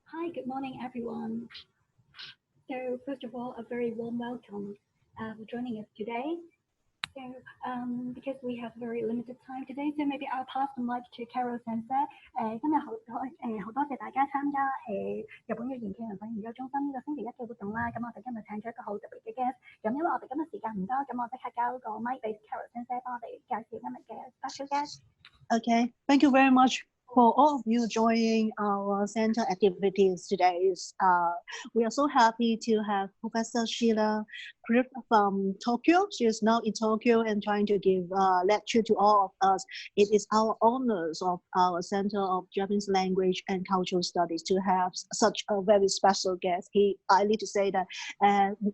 Hi, good morning, everyone. So, first of all, a very warm welcome for joining us today. So, because we have very limited time today, so maybe I'll pass the mic to Carol Sensei. 今日好多謝大家參加日本語言語文化研究中心呢個星期一嘅活動啦。咁我哋今日請咗一個好特別嘅 guest。咁因為我哋今日時間唔多，咁我即刻交個咪俾 Carol Sensei幫我哋介紹今日嘅 special guest。Okay, thank you very much for all of you joining our center activities today. We are so happy to have Professor Sheila Cliffe from Tokyo. She is now in Tokyo and trying to give a lecture to all of us. It is our honors of our Center of Japanese Language and Cultural Studies to have such a very special guest. I need to say that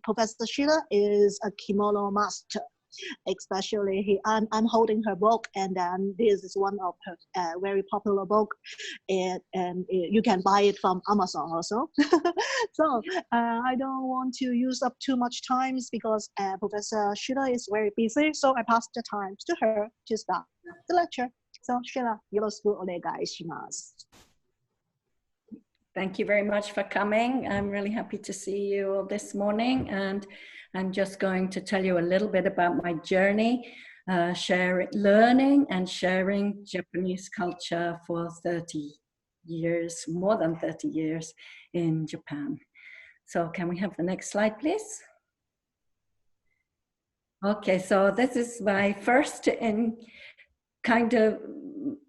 Professor Sheila is a kimono master. Especially I'm holding her book, and then this is one of her very popular book, and you can buy it from Amazon also. So I don't want to use up too much time because Professor Sheila is very busy, so I pass the time to her to start the lecture. So Sheila, よろしくお願いします。Thank you very much for coming. I'm really happy to see you all this morning, and I'm just going to tell you a little bit about my journey, learning and sharing Japanese culture for 30 years, more than 30 years in Japan. So can we have the next slide, please? Okay, so this is my first kind of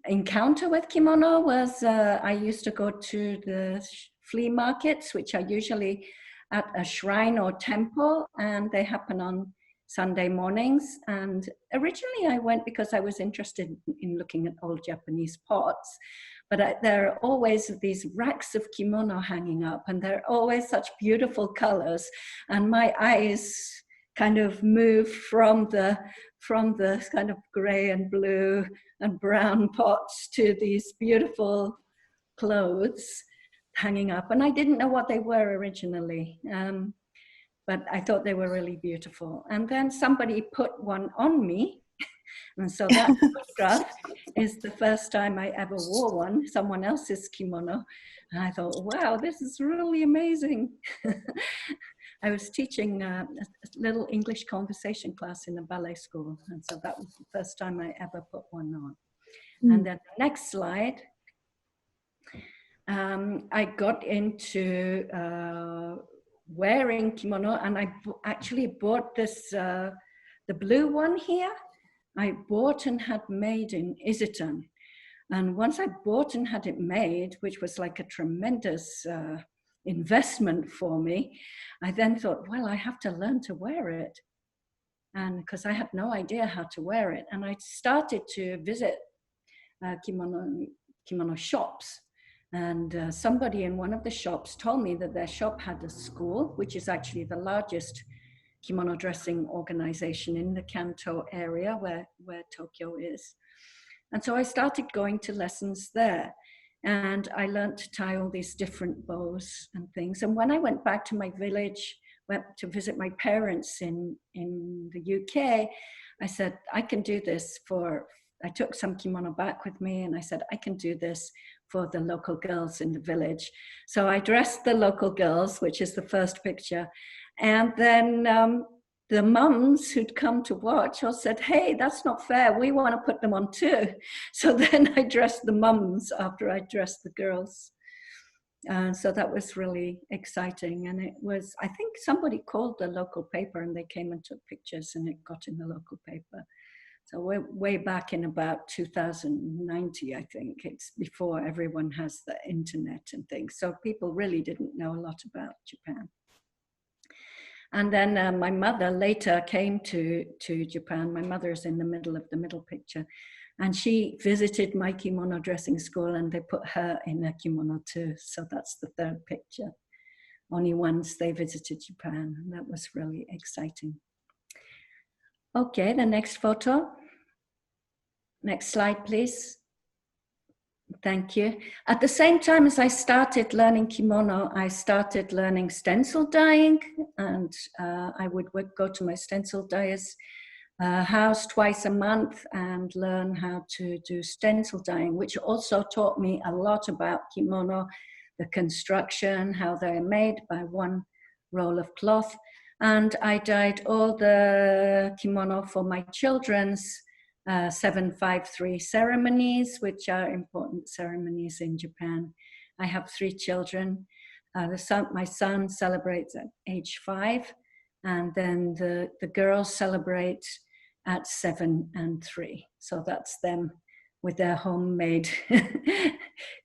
encounter with kimono was I used to go to the flea markets, which are usually at a shrine or temple, and they happen on Sunday mornings. And originally I went because I was interested in looking at old Japanese pots, but there are always these racks of kimono hanging up, and they're always such beautiful colors, and my eyes kind of move from the kind of gray and blue and brown pots to these beautiful clothes hanging up. And I didn't know what they were originally, but I thought they were really beautiful. And then somebody put one on me. And so that photograph is the first time I ever wore one, someone else's kimono. And I thought, wow, this is really amazing. I was teaching a little English conversation class in a ballet school. And so that was the first time I ever put one on. And then the next slide, I got into wearing kimono, and I actually bought this, the blue one here, I bought and had made in Isetan. And once I bought and had it made, which was like a tremendous investment for me, I then thought, well, I have to learn to wear it. And because I had no idea how to wear it. And I started to visit kimono shops. And somebody in one of the shops told me that their shop had a school, which is actually the largest kimono dressing organization in the Kanto area where Tokyo is. And so I started going to lessons there. And I learned to tie all these different bows and things. And when I went back to my village, went to visit my parents in the UK, I said, I can do this I took some kimono back with me, and I said, I can do this for the local girls in the village. So I dressed the local girls, which is the first picture. And then the mums who'd come to watch all said, hey, that's not fair. We want to put them on too. So then I dressed the mums after I dressed the girls. So that was really exciting. And it was, I think somebody called the local paper and they came and took pictures and it got in the local paper. So we're way back in about 2090, I think. It's before everyone has the internet and things. So people really didn't know a lot about Japan. And then my mother later came to Japan. My mother is in the middle of the middle picture. And she visited my kimono dressing school, and they put her in a kimono too. So that's the third picture. Only once they visited Japan. And that was really exciting. Okay, the next photo. Next slide, please. Thank you. At the same time as I started learning kimono, I started learning stencil dyeing, and I would go to my stencil dyer's house twice a month and learn how to do stencil dyeing, which also taught me a lot about kimono, the construction, how they're made by one roll of cloth. And I dyed all the kimono for my children's 753 ceremonies, which are important ceremonies in Japan. I have 3 children. My son celebrates at age 5, and then the girls celebrate at 7 and 3. So that's them with their homemade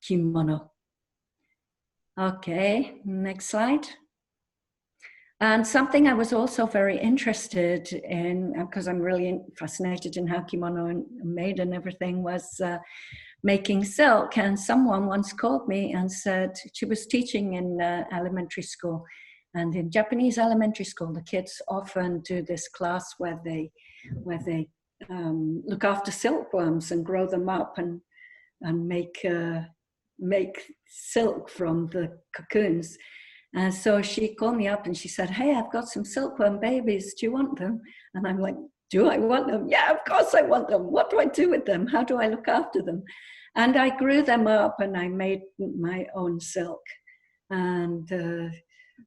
kimono. Okay, next slide. And something I was also very interested in, because I'm really fascinated in how kimono are made and everything, was making silk. And someone once called me and said, she was teaching in elementary school, and in Japanese elementary school, the kids often do this class where they look after silkworms and grow them up and make silk from the cocoons. And so she called me up and she said, hey, I've got some silkworm babies. Do you want them? And I'm like, do I want them? Yeah, of course I want them. What do I do with them? How do I look after them? And I grew them up and I made my own silk. And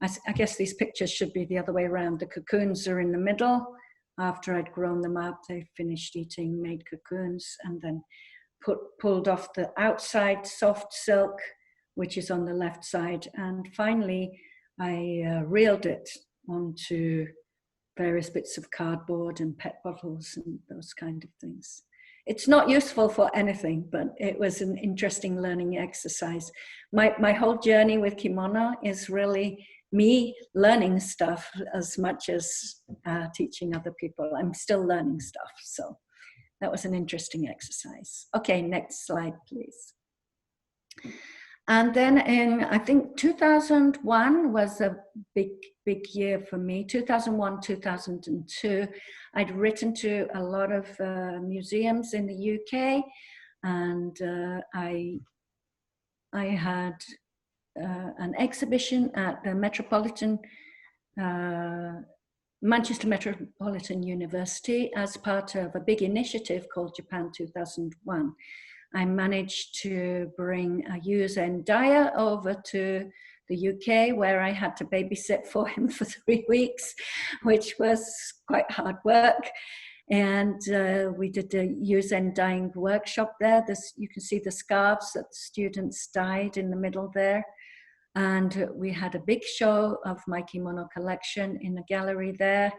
I guess these pictures should be the other way around. The cocoons are in the middle. After I'd grown them up, they finished eating, made cocoons, and then pulled off the outside soft silk, which is on the left side. And finally, I reeled it onto various bits of cardboard and PET bottles and those kind of things. It's not useful for anything, but it was an interesting learning exercise. My whole journey with kimono is really me learning stuff as much as teaching other people. I'm still learning stuff, so that was an interesting exercise. Okay, next slide, please. And then in, I think 2001 was a big year for me. 2001, 2002, I'd written to a lot of museums in the UK, and I had an exhibition at the Manchester Metropolitan University as part of a big initiative called Japan 2001. I managed to bring a Yuzen dyer over to the UK, where I had to babysit for him for 3 weeks, which was quite hard work. And we did a Yuzen dyeing workshop there. You can see the scarves that the students dyed in the middle there. And we had a big show of my kimono collection in the gallery there.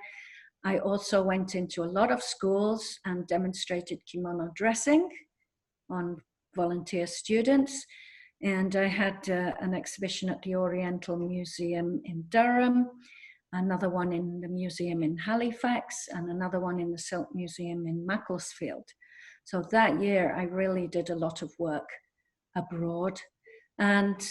I also went into a lot of schools and demonstrated kimono dressing on volunteer students. And I had an exhibition at the Oriental Museum in Durham, another one in the museum in Halifax, and another one in the Silk Museum in Macclesfield. So that year I really did a lot of work abroad. And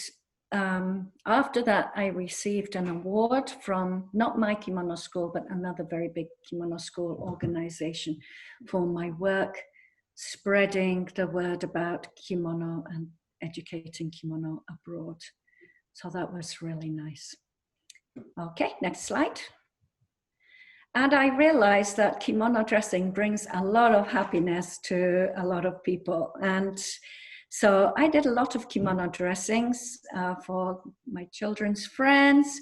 after that, I received an award from not my kimono school, but another very big kimono school organization for my work spreading the word about kimono and educating kimono abroad. So that was really nice. Okay, next slide. And I realized that kimono dressing brings a lot of happiness to a lot of people. And so I did a lot of kimono dressings for my children's friends,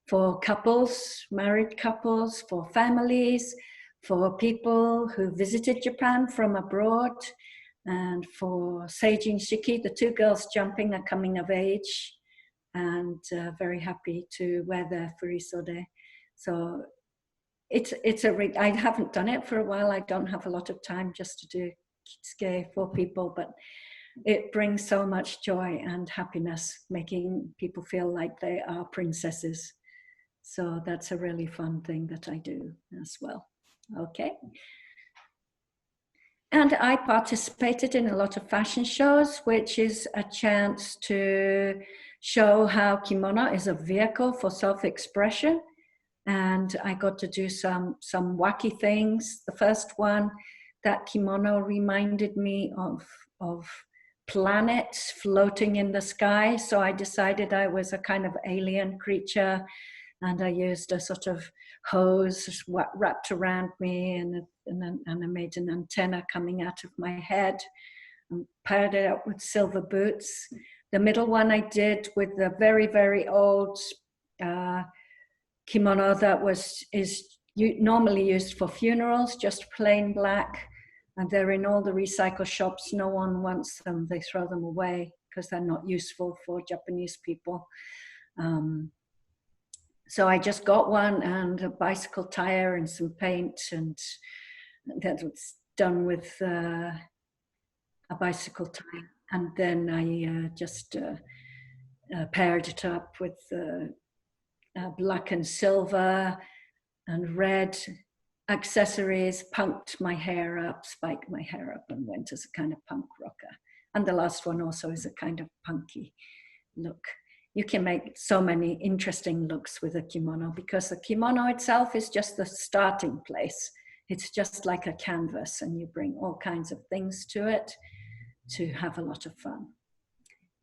for couples, married couples, for families, for people who visited Japan from abroad, and for Seijin Shiki, the 2 girls jumping are coming of age and very happy to wear their furisode. So I haven't done it for a while. I don't have a lot of time just to do kitsuke for people, but it brings so much joy and happiness, making people feel like they are princesses. So that's a really fun thing that I do as well. Okay. And I participated in a lot of fashion shows, which is a chance to show how kimono is a vehicle for self-expression. And I got to do some wacky things. The first one, that kimono reminded me of planets floating in the sky. So I decided I was a kind of alien creature, and I used a sort of hose wrapped around me, and I made an antenna coming out of my head and paired it up with silver boots. The middle one I did with the very, very old kimono that is normally used for funerals, just plain black. And they're in all the recycle shops. No one wants them. They throw them away because they're not useful for Japanese people. So I just got one and a bicycle tire and some paint, and that was done with a bicycle tire. And then I just paired it up with black and silver and red accessories, punked my hair up, spiked my hair up, and went as a kind of punk rocker. And the last one also is a kind of punky look. You can make so many interesting looks with a kimono, because the kimono itself is just the starting place. It's just like a canvas, and you bring all kinds of things to it to have a lot of fun.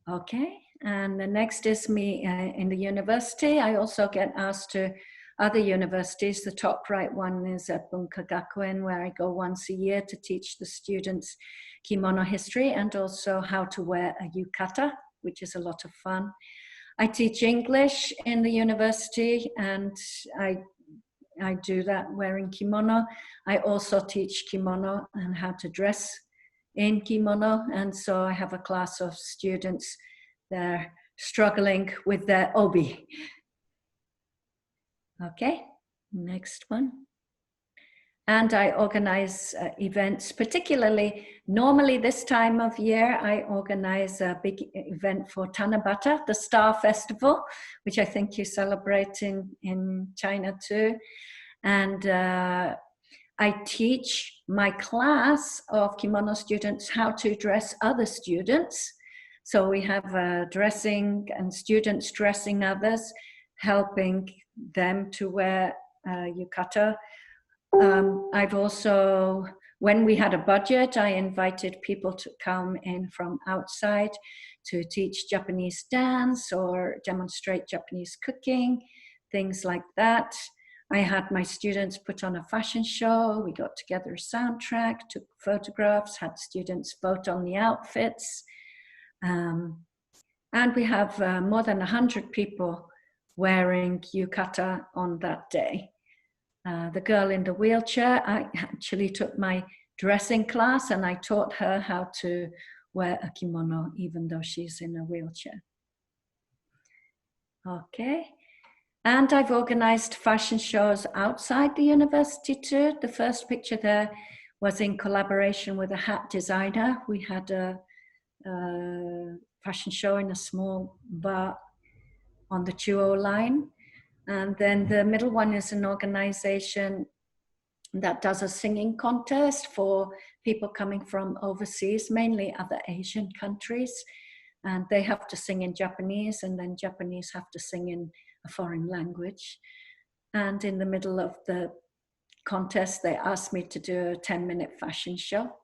Okay, and the next is me in the university. I also get asked to other universities. The top right one is at Bunka Gakuen, where I go once a year to teach the students kimono history and also how to wear a yukata, which is a lot of fun. I teach English in the university, and I do that wearing kimono. I also teach kimono and how to dress in kimono, and so I have a class of students. They're struggling with their obi. Okay, next one. And I organize events, particularly normally this time of year, I organize a big event for Tanabata, the Star Festival, which I think you celebrate in China too. And I teach my class of kimono students how to dress other students. So we have dressing and students dressing others, helping them to wear yukata. I've also, when we had a budget, I invited people to come in from outside to teach Japanese dance or demonstrate Japanese cooking, things like that. I had my students put on a fashion show. We got together a soundtrack, took photographs, had students vote on the outfits. And we have more than 100 people wearing yukata on that day. The girl in the wheelchair, I actually took my dressing class and I taught her how to wear a kimono even though she's in a wheelchair. Okay, and I've organized fashion shows outside the university too. The first picture there was in collaboration with a hat designer. We had a fashion show in a small bar on the Chuo line. And then the middle one is an organization that does a singing contest for people coming from overseas, mainly other Asian countries. And they have to sing in Japanese, and then Japanese have to sing in a foreign language. And in the middle of the contest, they asked me to do a 10-minute fashion show.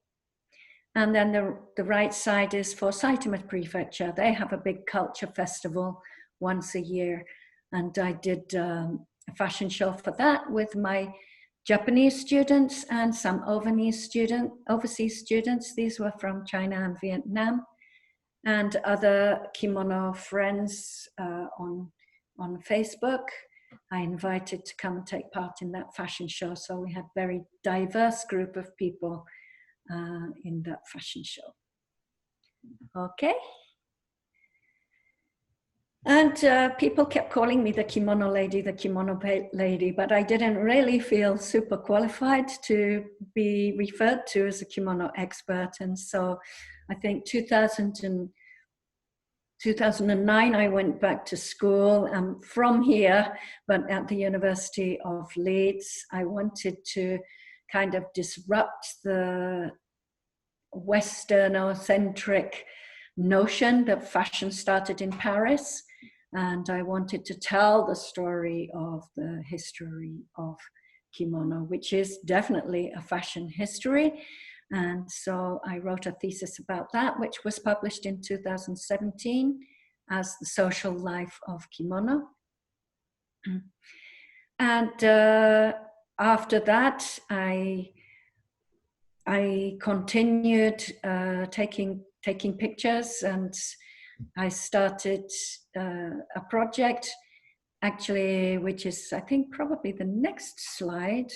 And then the right side is for Saitama Prefecture. They have a big culture festival once a year. And I did a fashion show for that with my Japanese students and some overseas students. These were from China and Vietnam, and other kimono friends on Facebook. I invited to come and take part in that fashion show. So we had a very diverse group of people in that fashion show. Okay. And people kept calling me the kimono lady, but I didn't really feel super qualified to be referred to as a kimono expert. And so I think 2009, I went back to school from here, but at the University of Leeds. I wanted to kind of disrupt the Westernocentric notion that fashion started in Paris. And I wanted to tell the story of the history of kimono, which is definitely a fashion history. And so I wrote a thesis about that, which was published in 2017 as The Social Life of Kimono. And after that, I continued taking pictures, and I started a project, actually, which is, I think, probably the next slide,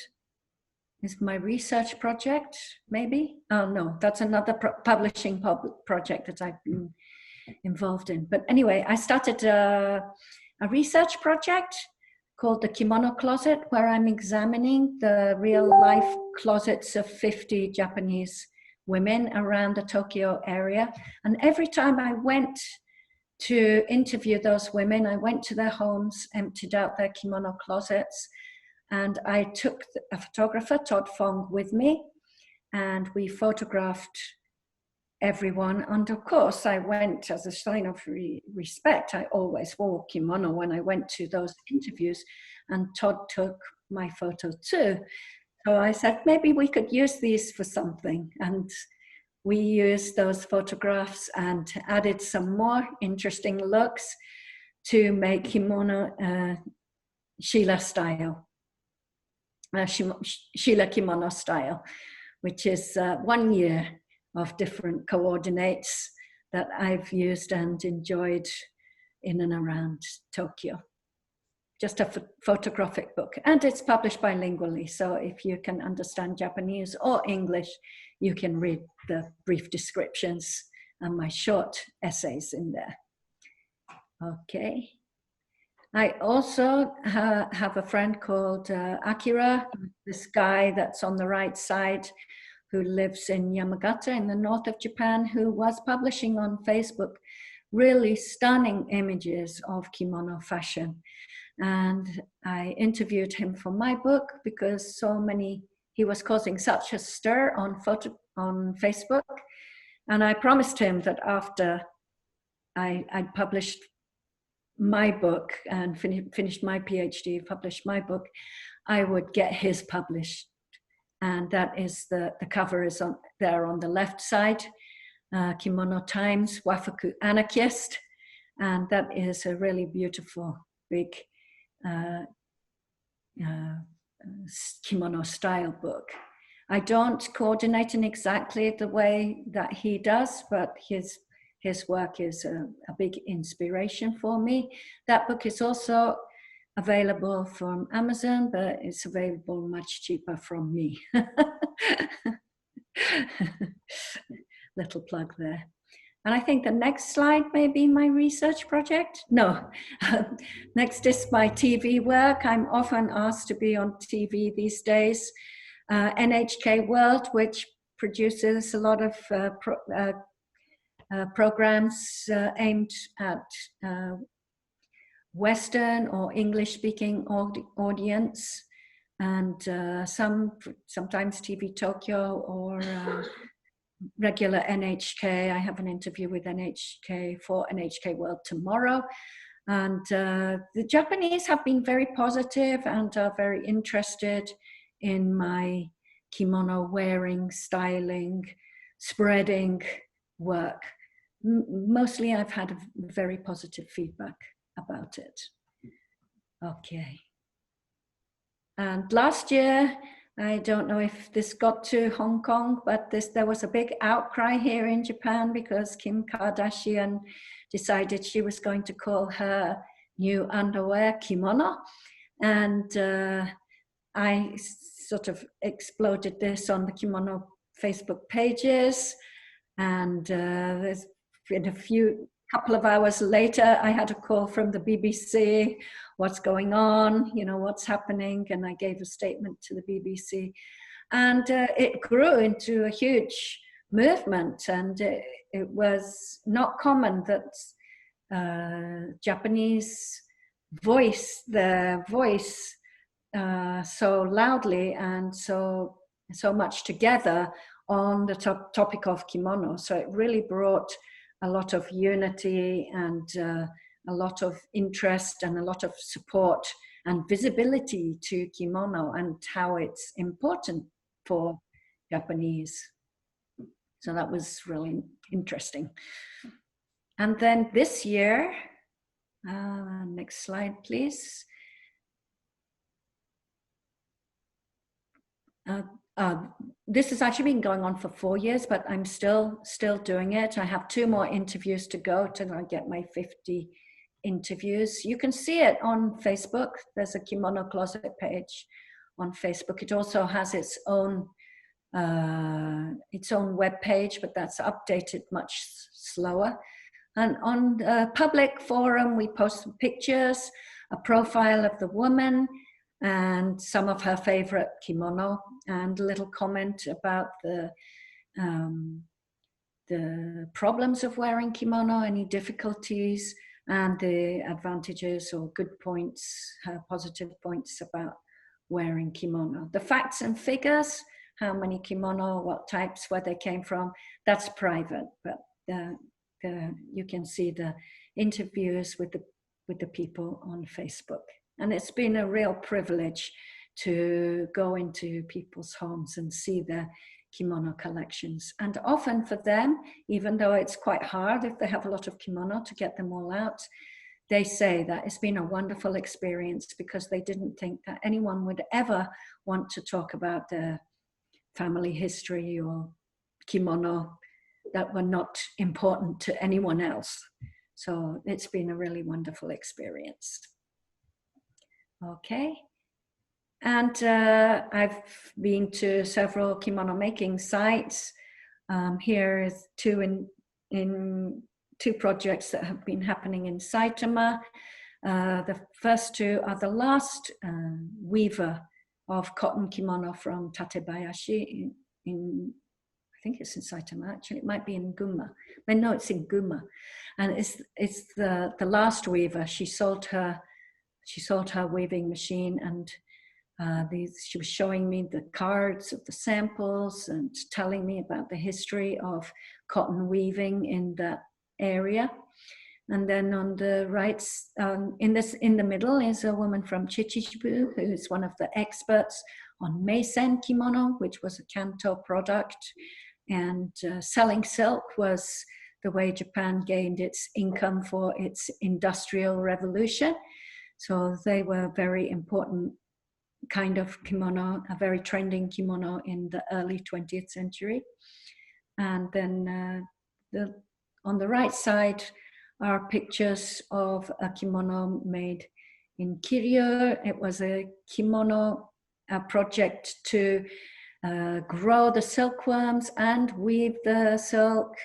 is my research project, maybe? Oh, no, that's another publishing project that I've been involved in. But anyway, I started a research project called the Kimono Closet, where I'm examining the real life closets of 50 Japanese women around the Tokyo area. And every time I went to interview those women, I went to their homes, emptied out their kimono closets, and I took a photographer, Todd Fong, with me, and we photographed everyone. And of course, I went, as a sign of respect, I always wore kimono when I went to those interviews, and Todd took my photo too. So I said, maybe we could use these for something. And we used those photographs and added some more interesting looks to make kimono Sheila style, Sheila kimono style, which is 1 year of different coordinates that I've used and enjoyed in and around Tokyo. Just a photographic book, and it's published bilingually, so if you can understand Japanese or English, you can read the brief descriptions and my short essays in there. Okay. I also have a friend called Akira, this guy that's on the right side, who lives in Yamagata in the north of Japan, who was publishing on Facebook really stunning images of kimono fashion. And I interviewed him for my book because he was causing such a stir on Facebook. And I promised him that after I'd published my book and finished my PhD, published my book, I would get his published. And that is the cover is there on the left side, Kimono Times, Wafuku Anarchist. And that is a really beautiful, big kimono style book. I don't coordinate in exactly the way that he does, but his work is a big inspiration for me. That book is also available from Amazon, but it's available much cheaper from me. Little plug there. And I think the next slide may be my research project. No, next is my TV work. I'm often asked to be on TV these days. NHK World, which produces a lot of programs aimed at Western or English-speaking audience, and sometimes TV Tokyo or regular NHK. I have an interview with NHK for NHK World tomorrow. And the Japanese have been very positive and are very interested in my kimono wearing, styling, spreading work. Mostly I've had a very positive feedback about it. Okay. And last year, I don't know if this got to Hong Kong, but there was a big outcry here in Japan because Kim Kardashian decided she was going to call her new underwear kimono. And I sort of exploded this on the kimono Facebook pages. And there's been couple of hours later, I had a call from the BBC, what's going on, what's happening, and I gave a statement to the BBC. And it grew into a huge movement, and it was not common that Japanese voice their voice so loudly and so much together on the topic of kimono. So it really brought a lot of unity and a lot of interest and a lot of support and visibility to kimono and how it's important for Japanese. So that was really interesting. And then this year, next slide, please. this has actually been going on for 4 years, but I'm still doing it. I have 2 more interviews to go till I get my 50 interviews. You can see it on Facebook. There's a Kimono Closet page on Facebook. It also has its own web page, but that's updated much slower. And on the public forum, we post some pictures, a profile of the woman, and some of her favorite kimono, and a little comment about the problems of wearing kimono, any difficulties, and the advantages or good points, positive points about wearing kimono. The facts and figures, how many kimono, what types, where they came from, that's private, but you can see the interviews with the people on Facebook. And it's been a real privilege to go into people's homes and see their kimono collections. And often for them, even though it's quite hard if they have a lot of kimono to get them all out, they say that it's been a wonderful experience because they didn't think that anyone would ever want to talk about their family history or kimono that were not important to anyone else. So it's been a really wonderful experience. Okay, and I've been to several kimono making sites. Here is 2 projects that have been happening in Saitama. The first 2 are the last weaver of cotton kimono from Tatebayashi in I think it's in Saitama, actually. It might be in Gunma. But no, it's in Gunma. And it's the last weaver. She sold her weaving machine, and she was showing me the cards of the samples and telling me about the history of cotton weaving in that area. And then on the right, in the middle is a woman from Chichibu, who is one of the experts on meisen kimono, which was a Kanto product. And selling silk was the way Japan gained its income for its industrial revolution. So they were a very important kind of kimono, a very trending kimono in the early 20th century. And then on the right side are pictures of a kimono made in Kiryu. It was a kimono project to grow the silkworms and weave the silk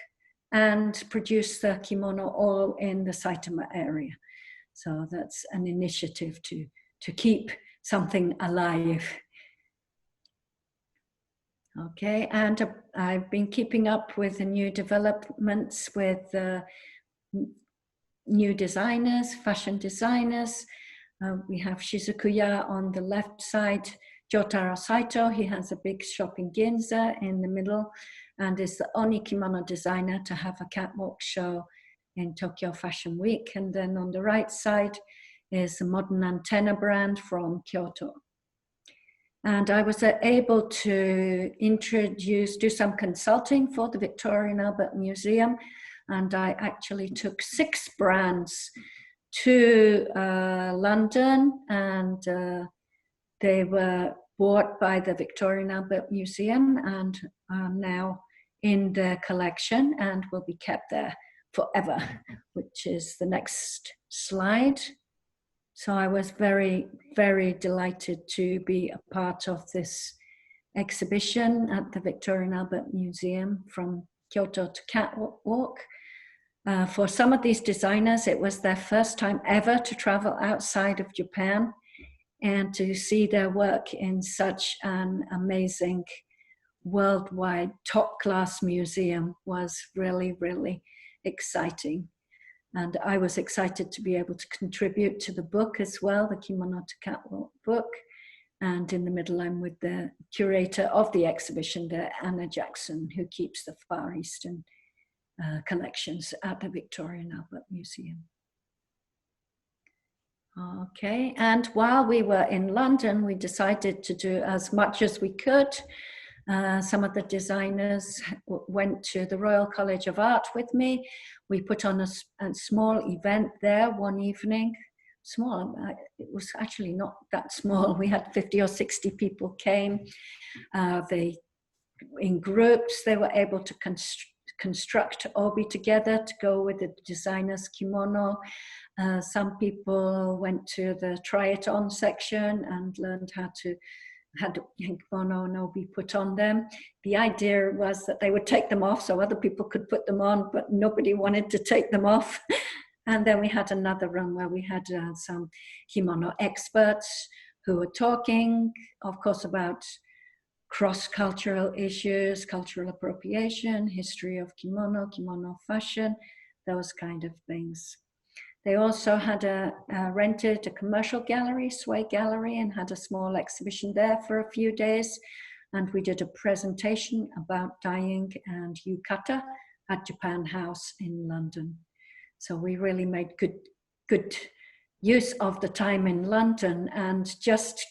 and produce the kimono all in the Saitama area. So that's an initiative to keep something alive. Okay, and I've been keeping up with the new developments with new designers, fashion designers. We have Shizukuya on the left side, Jotaro Saito. He has a big shop in Ginza in the middle, and is the only kimono designer to have a catwalk show in Tokyo Fashion Week. And then on the right side is a modern antenna brand from Kyoto. And I was able to do some consulting for the Victorian Albert Museum. And I actually took 6 brands to London, and they were bought by the Victorian Albert Museum and are now in their collection and will be kept there forever, which is the next slide. So I was very, very delighted to be a part of this exhibition at the Victorian Albert Museum, from Kyoto to Catwalk. For some of these designers, it was their first time ever to travel outside of Japan, and to see their work in such an amazing worldwide top-class museum was really, really exciting. And I was excited to be able to contribute to the book as well, the Kimono to Catwalk book. And in the middle, I'm with the curator of the exhibition there, Anna Jackson, who keeps the Far Eastern collections at the Victorian Albert Museum. Okay, and while we were in London, we decided to do as much as we could. Some of the designers went to the Royal College of Art with me. We put on a small event there one evening. small. It was actually not that small. We had 50 or 60 people came. In groups, they were able to construct obi together to go with the designer's kimono. Some people went to the try it on section and learned how to had kimono and obi put on them. The idea was that they would take them off so other people could put them on, but nobody wanted to take them off. And then we had another run where we had some kimono experts who were talking, of course, about cross-cultural issues, cultural appropriation, history of kimono, kimono fashion, those kind of things. They also had rented a commercial gallery, Sway Gallery, and had a small exhibition there for a few days. And we did a presentation about dyeing and yukata at Japan House in London. So we really made good use of the time in London and just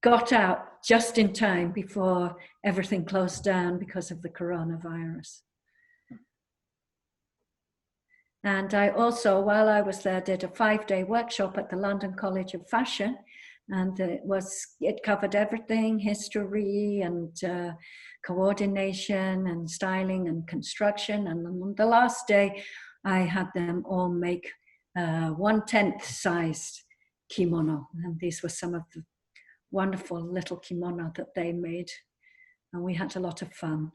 got out just in time before everything closed down because of the coronavirus. And I also, while I was there, did a 5-day workshop at the London College of Fashion. And it covered everything, history and coordination and styling and construction. And on the last day, I had them all make 1/10 sized kimono. And these were some of the wonderful little kimono that they made. And we had a lot of fun.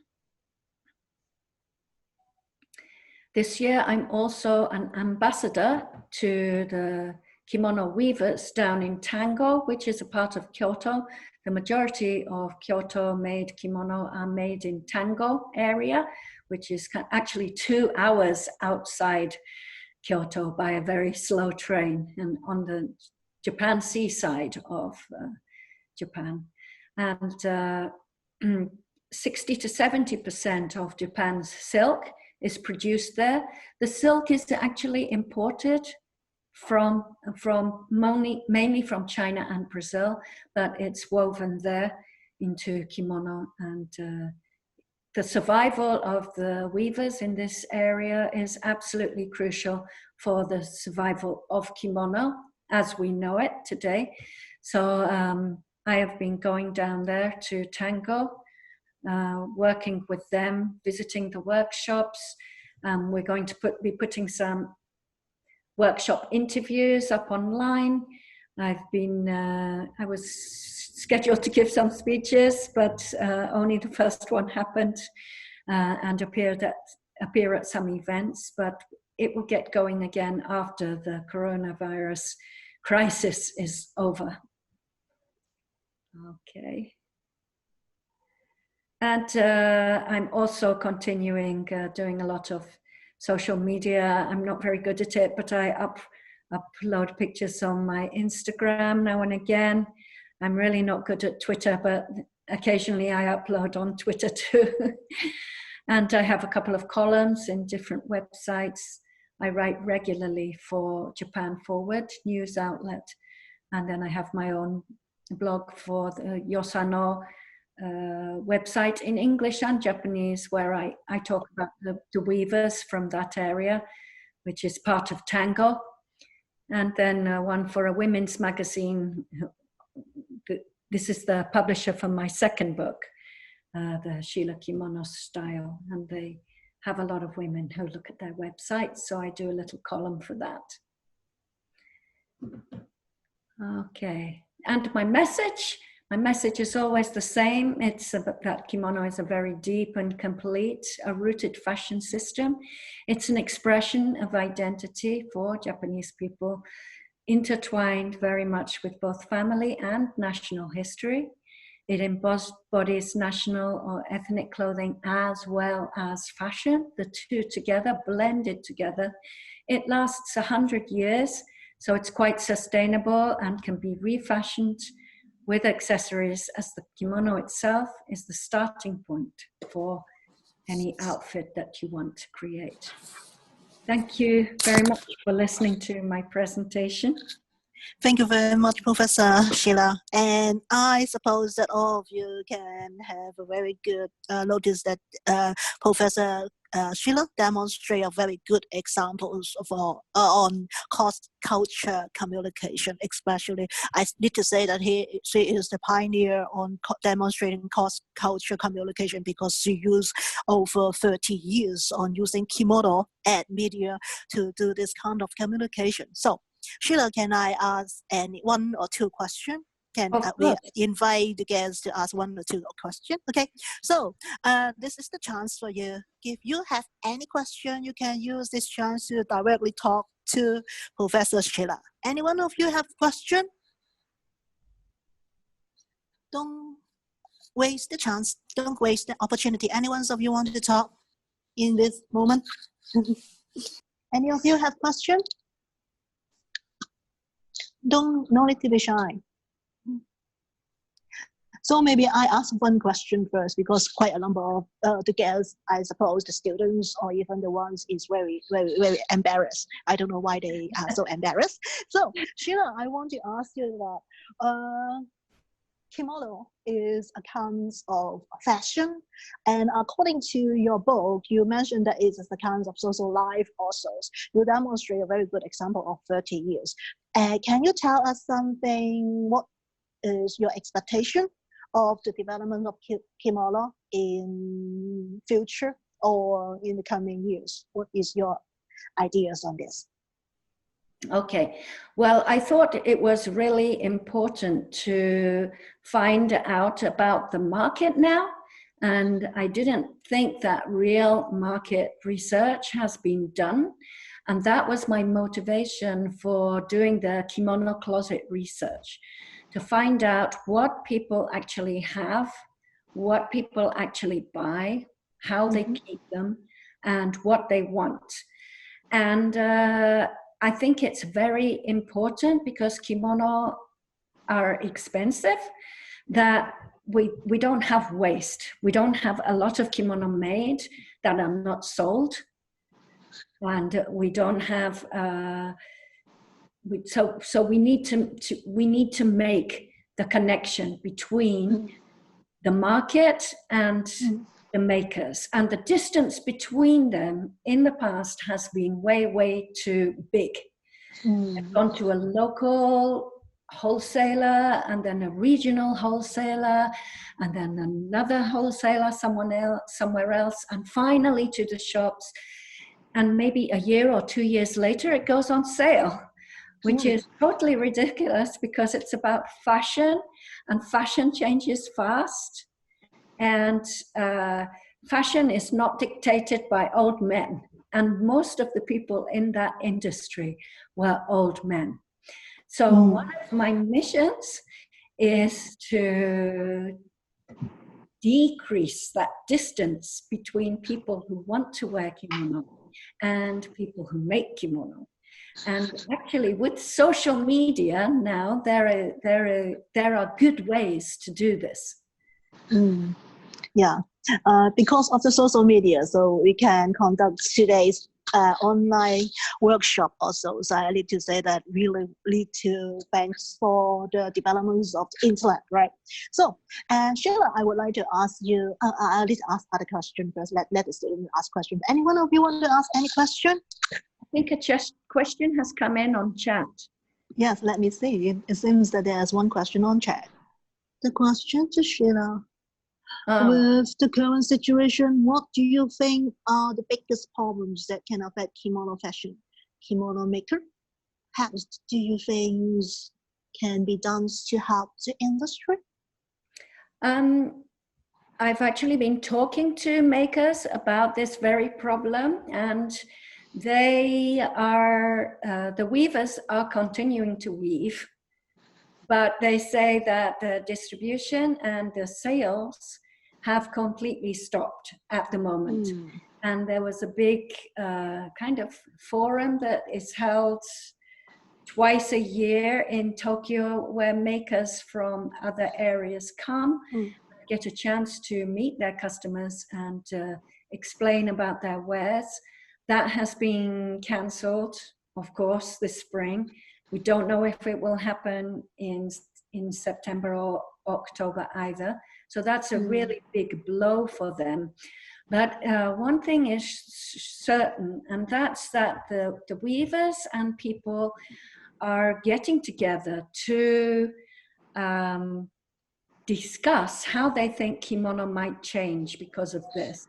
This year, I'm also an ambassador to the kimono weavers down in Tango, which is a part of Kyoto. The majority of Kyoto-made kimono are made in Tango area, which is actually 2 hours outside Kyoto by a very slow train and on the Japan seaside of Japan. And 60 to 70% of Japan's silk is produced there. The silk is actually imported from mainly from China and Brazil, but it's woven there into kimono. And the survival of the weavers in this area is absolutely crucial for the survival of kimono as we know it today. So I have been going down there to Tango, working with them, visiting the workshops. We're going to be putting some workshop interviews up online. I was scheduled to give some speeches, but only the first one happened and appear at some events, but it will get going again after the coronavirus crisis is over. Okay. And I'm also continuing doing a lot of social media. I'm not very good at it, but I upload pictures on my Instagram now and again. I'm really not good at Twitter, but occasionally I upload on Twitter too. And I have a couple of columns in different websites. I write regularly for Japan Forward news outlet. And then I have my own blog for the Yosano website in English and Japanese, where I talk about the weavers from that area, which is part of Tango. And then one for a women's magazine. This is the publisher for my second book, the Sheila Kimono Style. And they have a lot of women who look at their websites, so I do a little column for that. Okay, and my message is always the same. It's that kimono is a very deep and complete, a rooted fashion system. It's an expression of identity for Japanese people, intertwined very much with both family and national history. It embodies national or ethnic clothing as well as fashion, the two together, blended together. It lasts 100 years, so it's quite sustainable and can be refashioned with accessories, as the kimono itself is the starting point for any outfit that you want to create. Thank you very much for listening to my presentation. Thank you very much, Professor Sheila. And I suppose that all of you can have a very good notice that Professor Sheila demonstrate a very good examples of on cross-culture communication. Especially, I need to say that she is the pioneer on demonstrating cross-culture communication because she used over 30 years on using kimono and media to do this kind of communication. So, Sheila, can I ask one or two questions? Can we invite the guests to ask one or two questions? Okay, so this is the chance for you. If you have any question, you can use this chance to directly talk to Professor Sheila. Any one of you have question? Don't waste the chance. Don't waste the opportunity. Any one of you want to talk in this moment? Any of you have question? No need to be shy. So maybe I ask one question first because quite a number of the guests, I suppose the students or even the ones is very, very, very embarrassed. I don't know why they are so embarrassed. So Sheila, I want to ask you that kimono is a kind of fashion, and according to your book, you mentioned that it is a kind of social life also. You demonstrate a very good example of 30 years. Can you tell us something? What is your expectation of the development of kimono in future or in the coming years? What is your ideas on this? Okay, well, I thought it was really important to find out about the market now, and I didn't think that real market research has been done, and that was my motivation for doing the kimono closet research, to find out what people actually have, what people actually buy, how they keep them, and what they want. And I think it's very important because kimono are expensive, that we don't have waste. We don't have a lot of kimono made that are not sold. And we don't have, so we need to make the connection between the market and the makers, and the distance between them in the past has been way too big. I've gone to a local wholesaler and then a regional wholesaler and then another wholesaler somewhere else, and finally to the shops, and maybe a year or 2 years later it goes on sale, which is totally ridiculous because it's about fashion, and fashion changes fast. And fashion is not dictated by old men. And most of the people in that industry were old men. So one of my missions is to decrease that distance between people who want to wear kimono and people who make kimono. And actually with social media now, there are good ways to do this. Yeah, because of the social media, so we can conduct today's online workshop also. So I need to say that really need to thanks for the developments of the internet, right? So, Sheila, I would like to ask you, I'll need to ask other question first. Let the student ask questions. Any one of you want to ask any question? I think a question has come in on chat. Yes, let me see. It seems that there's one question on chat. The question to Sheila. With the current situation, what do you think are the biggest problems that can affect kimono fashion, kimono maker? How do you think can be done to help the industry? I've actually been talking to makers about this very problem, and they are, the weavers are continuing to weave, but they say that the distribution and the sales have completely stopped at the moment. And there was a big kind of forum that is held twice a year in Tokyo, where makers from other areas come, get a chance to meet their customers and explain about their wares. That has been cancelled, of course, this spring. We don't know if it will happen in September or October either. So that's a really big blow for them. But one thing is certain, and that's that the weavers and people are getting together to discuss how they think kimono might change because of this.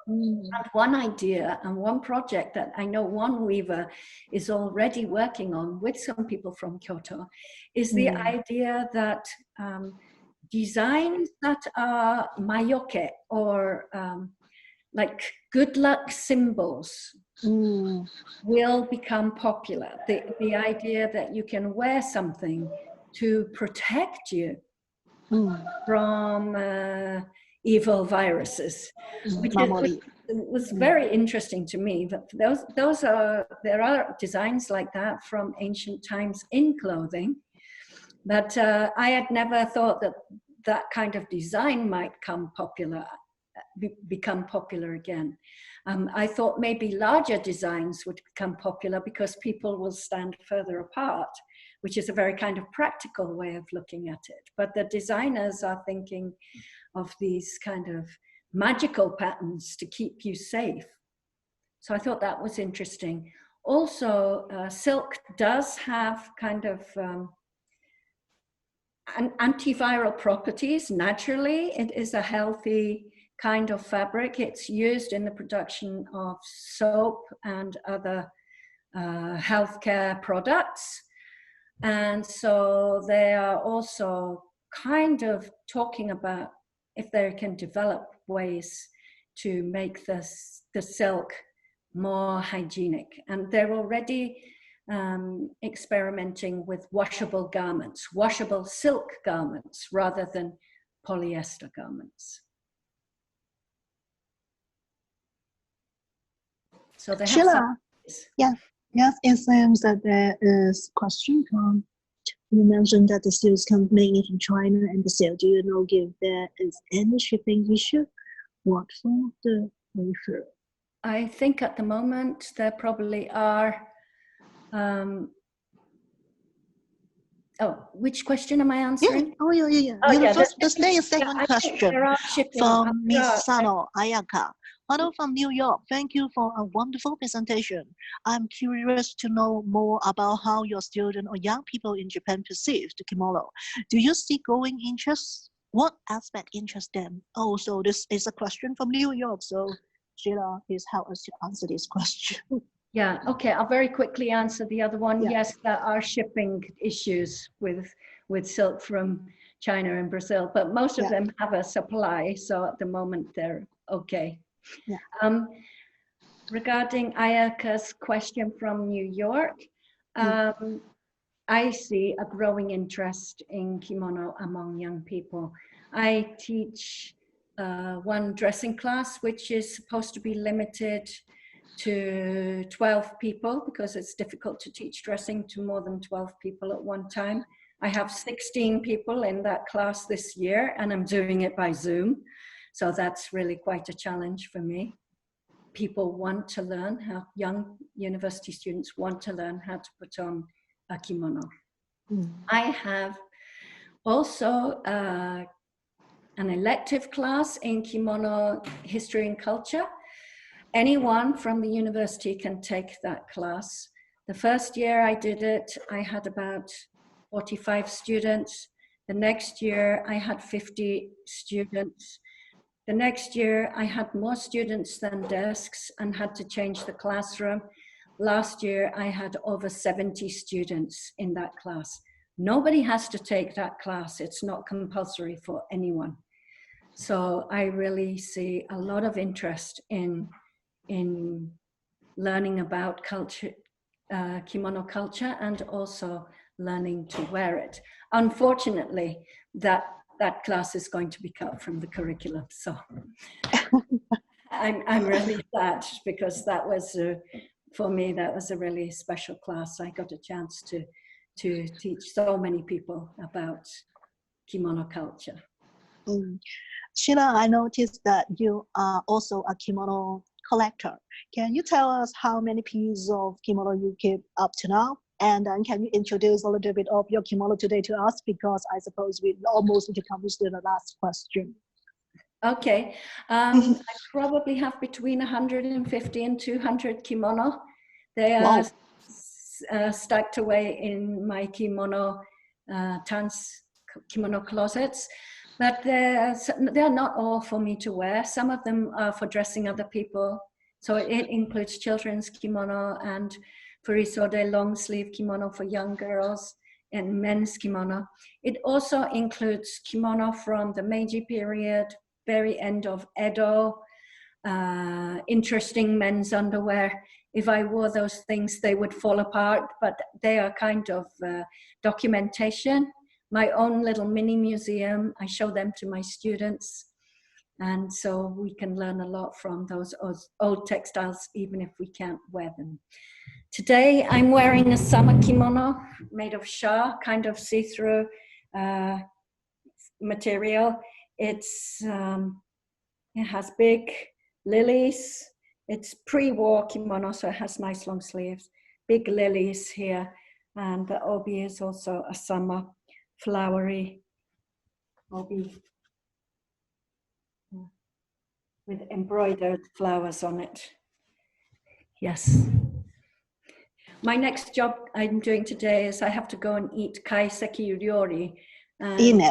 And one idea and one project that I know one weaver is already working on with some people from Kyoto is the idea that designs that are mayoke, or like good luck symbols, will become popular. The idea that you can wear something to protect you from evil viruses, which was very interesting to me. But there are designs like that from ancient times in clothing, but I had never thought that that kind of design might become popular again. I thought maybe larger designs would become popular because people will stand further apart, which is a very kind of practical way of looking at it. But the designers are thinking of these kind of magical patterns to keep you safe. So I thought that was interesting. Also, silk does have kind of antiviral properties. Naturally, it is a healthy kind of fabric. It's used in the production of soap and other healthcare products. And so they are also kind of talking about if they can develop ways to make the silk more hygienic. And they're already experimenting with washable garments, washable silk garments, rather than polyester garments. So they have Sheila, yes, it seems that there is a question from, you mentioned that the sales come mainly from China and the sale. Do you know if there is any shipping issue? What for the wafer? I think at the moment there probably are. Which question am I answering? Yeah. Oh, yeah. Oh, yeah, The second question from Miss Sano Ayaka. Hello from New York. Thank you for a wonderful presentation. I'm curious to know more about how your students or young people in Japan perceive the kimono. Do you see growing interest? What aspect interests them? Oh, so this is a question from New York. So Sheila, please help us to answer this question. Yeah, okay, I'll very quickly answer the other one. Yeah. Yes, there are shipping issues with silk from China and Brazil, but most of them have a supply, so at the moment they're okay. Yeah. Regarding Ayaka's question from New York, I see a growing interest in kimono among young people. I teach one dressing class, which is supposed to be limited to 12 people because it's difficult to teach dressing to more than 12 people at one time. I have 16 people in that class this year, and I'm doing it by Zoom. So that's really quite a challenge for me. People want to learn how, young university students want to learn how to put on a kimono. I have also an elective class in kimono history and culture. Anyone from the university can take that class. The first year I did it, I had about 45 students. The next year I had 50 students. The next year I had more students than desks and had to change the classroom. Last year I had over 70 students in that class. Nobody has to take that class. It's not compulsory for anyone. So I really see a lot of interest in learning about culture, kimono culture, and also learning to wear it. Unfortunately, that class is going to be cut from the curriculum. So I'm really sad because that was, for me, that was a really special class. I got a chance to teach so many people about kimono culture. Sheila, I noticed that you are also a kimono collector. Can you tell us how many pieces of kimono you keep up to now? And then can you introduce a little bit of your kimono today to us? Because I suppose we almost need to come to the last question. Okay. I probably have between 150 and 200 kimono. They are stacked away in my Kimono Times kimono closets. But they're not all for me to wear. Some of them are for dressing other people. So it includes children's kimono and furisode long sleeve kimono for young girls and men's kimono. It also includes kimono from the Meiji period, very end of Edo, interesting men's underwear. If I wore those things, they would fall apart, but they are kind of documentation. My own little mini museum, I show them to my students. And so we can learn a lot from those old textiles, even if we can't wear them. Today, I'm wearing a summer kimono made of sha, kind of see-through material. It has big lilies. It's pre-war kimono, so it has nice long sleeves, big lilies here. And the obi is also a summer flowery obi with embroidered flowers on it. Yes. My next job I'm doing today is I have to go and eat kaiseki ryori. And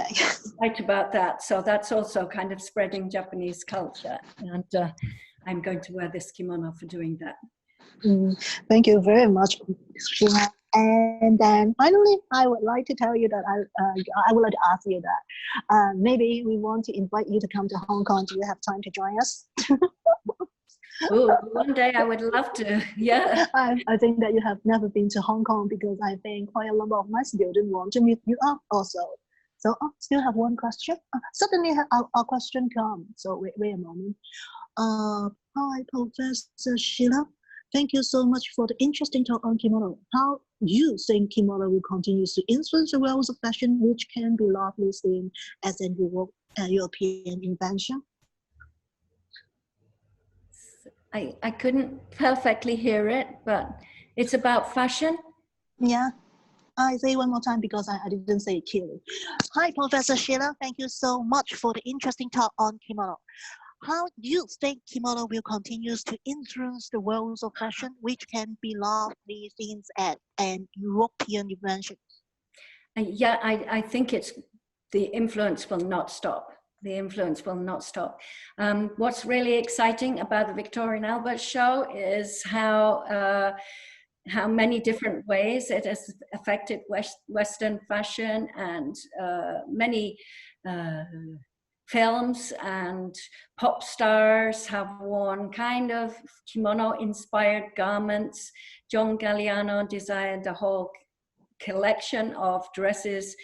write about that. So that's also kind of spreading Japanese culture. And I'm going to wear this kimono for doing that. Thank you very much, Sheila. And then finally, I would like to tell you that I would like to ask you that maybe we want to invite you to come to Hong Kong. Do you have time to join us? Oh, one day I would love to. Yeah. I think that you have never been to Hong Kong because I think quite a number of my students want to meet you up also. So still have one question. Suddenly our question comes. So wait a moment. Hi, Professor Sheila. Thank you so much for the interesting talk on kimono. How you think kimono will continue to influence the world of fashion, which can be largely seen as an European invention? I couldn't perfectly hear it, but it's about fashion. Yeah. I say one more time because I didn't say it clearly. Hi, Professor Sheila. Thank you so much for the interesting talk on kimono. How do you think kimono will continue to influence the world of fashion, which can be largely seen as an European invention? Yeah, I think the influence will not stop. The influence will not stop. What's really exciting about the Victorian Albert show is how many different ways it has affected Western fashion, and many films and pop stars have worn kind of kimono-inspired garments. John Galliano designed a whole collection of dresses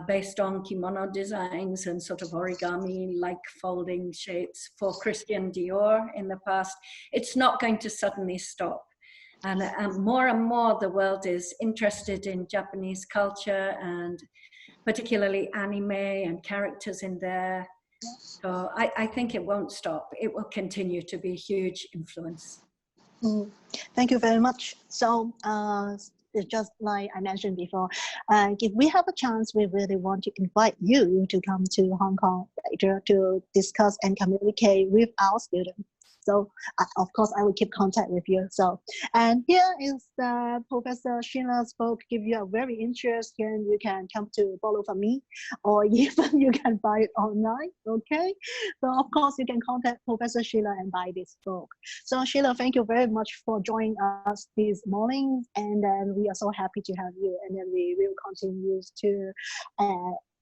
based on kimono designs and sort of origami-like folding shapes for Christian Dior in the past. It's not going to suddenly stop. And more the world is interested in Japanese culture, and particularly anime and characters in there. So I think it won't stop. It will continue to be a huge influence. Thank you very much. So just like I mentioned before, if we have a chance, we really want to invite you to come to Hong Kong later to discuss and communicate with our students. So of course, I will keep contact with you. So, and here is Professor Sheila spoke, give you a very interesting, you can come to follow from me, or even you can buy it online, okay? So of course, you can contact Professor Sheila and buy this book. So Sheila, thank you very much for joining us this morning. And then we are so happy to have you. And then we will continue to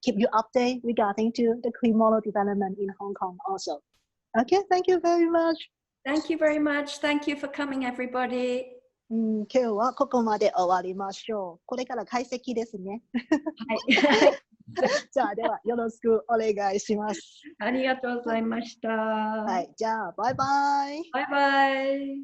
keep you updated regarding to the kimono development in Hong Kong also. Okay, thank you very much. Thank you very much. Thank you for coming, everybody. 今日はここまで終わりましょう。これから解析ですね。じゃあではよろしくお願いします。ありがとうございました。はい、じゃあバイバイ。バイバイ。